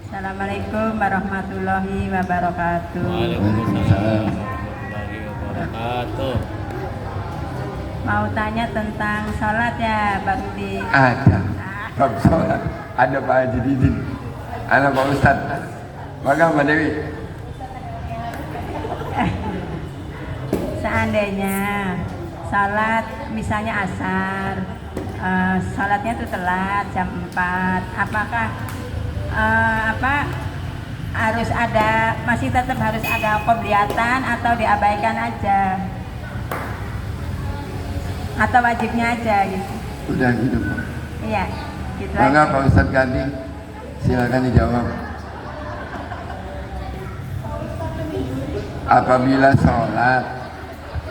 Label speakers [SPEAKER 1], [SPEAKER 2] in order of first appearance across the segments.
[SPEAKER 1] Assalamualaikum warahmatullahi wabarakatuh.
[SPEAKER 2] Waalaikumsalam warahmatullahi wabarakatuh.
[SPEAKER 1] Mau tanya tentang sholat ya, Pak Rudi?
[SPEAKER 3] Ada bab sholat, ada Pak Haji Didin, ada Pak Ustadz, maka Mbak Dewi.
[SPEAKER 1] Seandainya sholat misalnya asar, sholatnya itu telat jam 4, apakah harus ada, masih tetap harus ada qobliyatan atau diabaikan aja? Atau wajibnya aja gitu?
[SPEAKER 3] Udah gitu Pak.
[SPEAKER 1] Iya, gitu
[SPEAKER 3] Maka
[SPEAKER 1] aja.
[SPEAKER 3] Pak Ustadz Gading, silakan dijawab. Apabila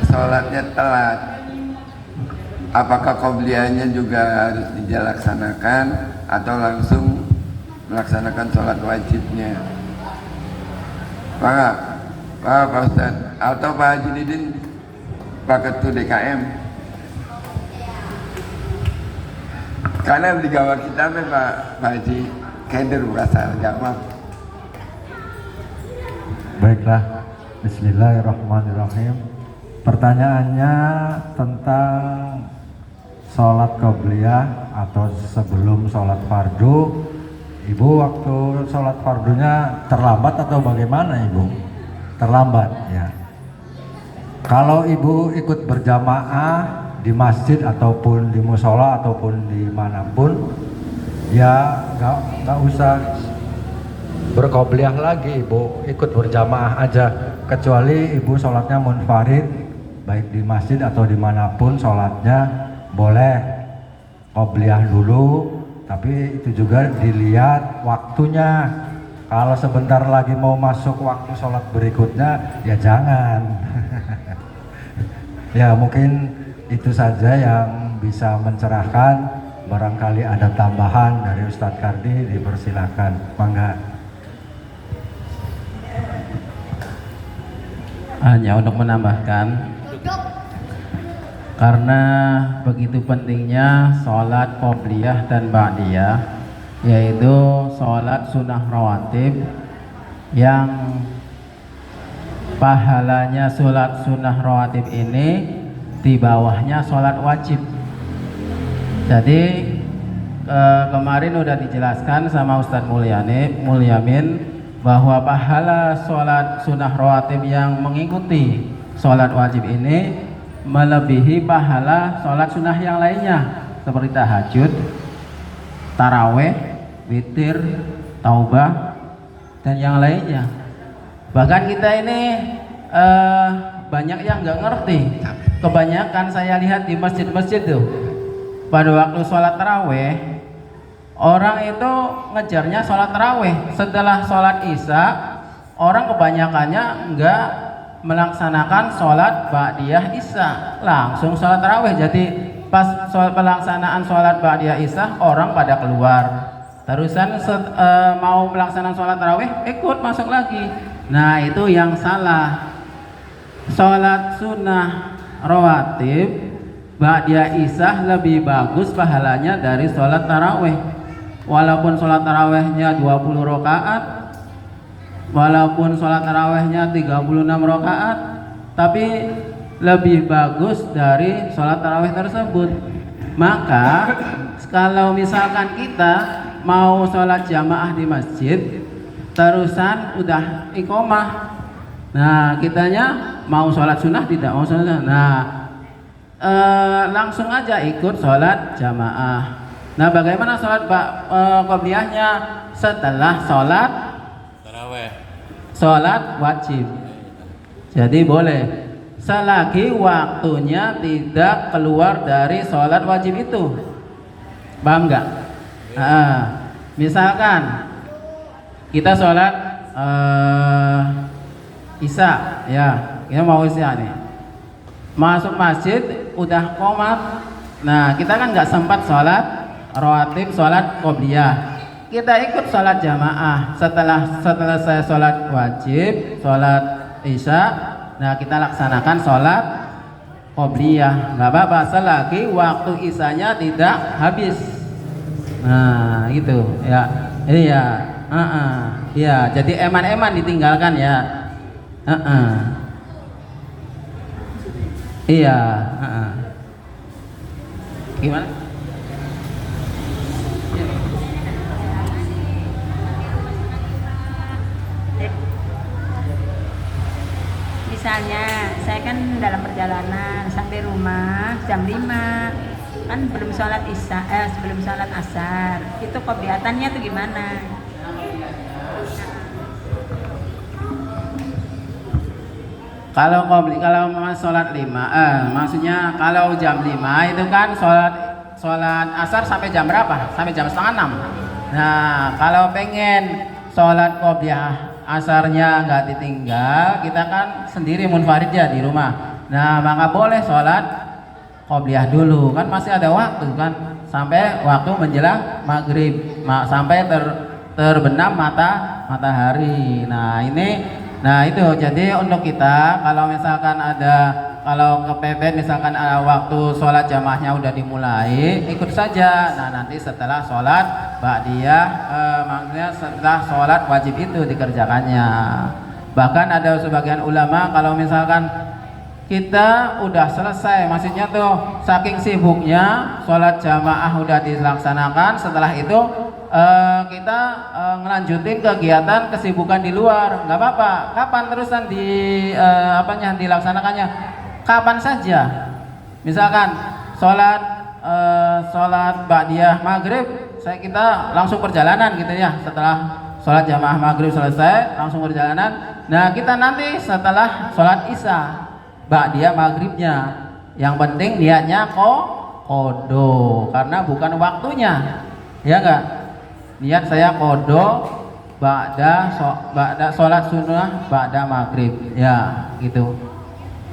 [SPEAKER 3] sholatnya telat, apakah qobliyahnya juga harus dilaksanakan atau langsung melaksanakan sholat wajibnya? Pak Ustadz atau Pak Haji Didin, Pak Ketua DKM. Karena di gawat kita Pak Haji keder berasal jawab.
[SPEAKER 4] Baiklah, bismillahirrahmanirrahim. Pertanyaannya tentang sholat qobliyah atau sebelum sholat fardu. Ibu waktu sholat fardunya terlambat atau bagaimana Ibu? Terlambat ya. Kalau Ibu ikut berjamaah di masjid ataupun di musola ataupun dimanapun, ya nggak usah berqobliyah lagi, Ibu ikut berjamaah aja, kecuali Ibu sholatnya munfarid baik di masjid atau dimanapun sholatnya boleh qobliyah dulu, tapi itu juga dilihat waktunya. Kalau sebentar lagi mau masuk waktu sholat berikutnya ya jangan. Ya mungkin itu saja yang bisa mencerahkan. Barangkali ada tambahan dari Ustadz Kardi, dipersilakan. Mangga.
[SPEAKER 2] Hanya untuk menambahkan, karena begitu pentingnya sholat qobliyah dan ba'diyah, yaitu sholat sunnah rawatib yang pahalanya sholat sunnah rawatib ini di bawahnya sholat wajib. Jadi kemarin udah dijelaskan sama Ustadz Mulyamin bahwa pahala sholat sunnah rawatib yang mengikuti sholat wajib ini melebihi pahala sholat sunnah yang lainnya seperti tahajud, taraweh, witir, taubah, dan yang lainnya. Bahkan kita ini banyak yang nggak ngerti. Kebanyakan saya lihat di masjid-masjid tuh, pada waktu sholat taraweh, orang itu ngejarnya sholat taraweh. Setelah sholat isya, orang kebanyakannya nggak melaksanakan sholat ba'diyah isya, langsung sholat taraweh. Jadi pas pelaksanaan sholat ba'diyah isya, orang pada keluar. Terusan mau melaksanakan sholat taraweh, ikut masuk lagi. Nah itu yang salah. Sholat sunnah rawatib ba'diyah isya lebih bagus pahalanya dari sholat taraweh. Walaupun sholat tarawehnya 20 rakaat, walaupun sholat tarawehnya 36 rakaat, tapi lebih bagus dari sholat taraweh tersebut. Maka kalau misalkan kita mau sholat jamaah di masjid, terusan udah iqomah, nah kitanya mau sholat sunnah tidak mau sholat sunnah, nah langsung aja ikut sholat jamaah. Nah bagaimana sholat qobliyahnya setelah sholat
[SPEAKER 5] taraweh?
[SPEAKER 2] Sholat wajib. Jadi boleh selagi waktunya tidak keluar dari sholat wajib itu. Paham nggak? Misalkan kita sholat isya, ya kita mau isya nih, masuk masjid udah qomat. Nah kita kan nggak sempat sholat rawatib, sholat qobliyah, kita ikut sholat jamaah. Setelah selesai sholat wajib, sholat isya, nah kita laksanakan sholat qobliyah, nggak apa-apa selagi waktu isyanya tidak habis. Nah gitu ya. Iya, Iya, jadi eman-eman ditinggalkan ya. Iya. Gimana?
[SPEAKER 1] Misalnya saya kan dalam perjalanan sampai rumah jam 5 kan belum sholat isya, sebelum sholat asar, itu qobliyatannya tuh gimana?
[SPEAKER 2] Kalau sholat 5, maksudnya kalau jam 5 itu kan sholat asar sampai jam berapa? Sampai jam setengah 6. Nah, kalau pengen sholat qobliyah asarnya nggak ditinggal, kita kan sendiri munfarid ya di rumah. Nah, maka boleh sholat qobliyah dulu, kan masih ada waktu kan, sampai waktu menjelang maghrib, sampai terbenam matahari. Nah itu jadi untuk kita kalau misalkan kalau kepepet misalkan waktu sholat jamaahnya udah dimulai, ikut saja. Nah nanti setelah sholat ba'diyah, maksudnya setelah sholat wajib itu dikerjakannya. Bahkan ada sebagian ulama kalau misalkan kita udah selesai, maksudnya tuh saking sibuknya sholat jamaah udah dilaksanakan, setelah itu kita ngelanjutin kegiatan kesibukan di luar, nggak apa-apa. Kapan terusan dilaksanakannya? Kapan saja. Misalkan sholat ba'diyah maghrib, kita langsung perjalanan gitu ya. Setelah sholat jamaah maghrib selesai, langsung perjalanan. Nah kita nanti setelah sholat isya ba'diyah maghribnya, yang penting niatnya qodho, karena bukan waktunya, ya enggak? Niat saya qodho ba'da sholat sunnah ba'da maghrib, ya gitu.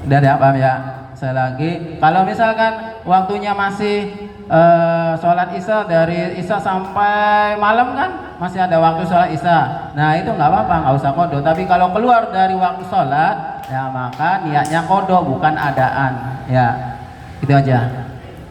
[SPEAKER 2] Udah ya paham ya? Saya lagi, kalau misalkan waktunya masih sholat isya, dari isya sampai malam kan masih ada waktu sholat isya, nah itu nggak apa-apa, nggak usah qodho. Tapi kalau keluar dari waktu sholat, ya maka niatnya qodho, bukan adaan, ya gitu aja.